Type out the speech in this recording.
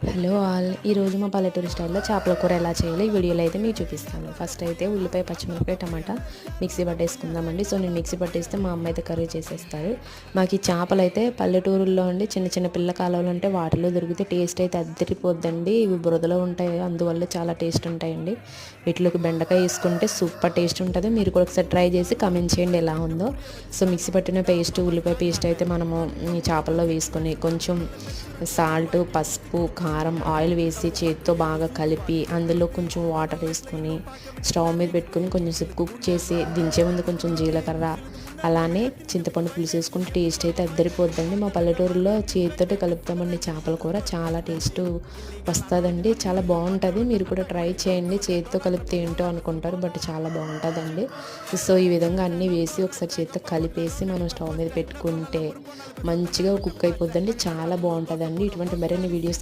Hello all, ఈరోజు మా పల్లెటూరు స్టైల్లో చేపల కూర ఎలా చేయాలో ఈ వీడియోలో అయితే మీకు చూపిస్తాను. ఫస్ట్ అయితే ఉల్లిపాయ, పచ్చిమిరపకాయ, టమాటా మిక్సీ పట్టేసుకుందామండి. సో నేను మిక్సీ పట్టేస్తే మా అమ్మ అయితే కర్రీ చేసేస్తారు. మాకు ఈ చేపలు అయితే పల్లెటూరుల్లో అండి చిన్న చిన్న పిల్ల కాలువలు ఉంటే వాటిలో దొరికితే టేస్ట్ అయితే అద్దరిపోద్దండి. ఇవి బురదలో ఉంటాయి, అందువల్ల చాలా టేస్ట్ ఉంటాయండి. వీటిలోకి బెండకాయ వేసుకుంటే సూపర్ టేస్ట్ ఉంటుంది. మీరు కూడా ఒకసారి ట్రై చేసి కామెంట్ చేయండి ఎలా ఉందో. సో మిక్సీ పట్టిన పేస్ట్, ఉల్లిపాయ పేస్ట్ అయితే మనము ఈ చేపల్లో వేసుకొని కొంచెం సాల్ట్, పసుపు, కారం, ఆయిల్ వేసి చేతితో బాగా కలిపి అందులో కొంచెం వాటర్ వేసుకొని స్టవ్ మీద పెట్టుకొని కొంచెం సేపు కుక్ చేసి దించే ముందు కొంచెం జీలకర్ర అలానే చింతపండు పులుసు వేసుకుంటే టేస్ట్ అయితే అద్దరిపోద్దండి. మా పల్లెటూరులో చేతితోటి కలుపుతామండి చేపల కూర, చాలా టేస్ట్ వస్తుందండి, చాలా బాగుంటుంది. మీరు కూడా ట్రై చేయండి. చేతితో కలిపితే ఏంటో అనుకుంటారు, బట్ చాలా బాగుంటుందండి. సో ఈ విధంగా అన్నీ వేసి ఒకసారి చేతితో కలిపేసి మనం స్టవ్ మీద పెట్టుకుంటే మంచిగా కుక్ అయిపోద్దండి, చాలా బాగుంటుందండి. ఇటువంటి మరిన్ని వీడియోస్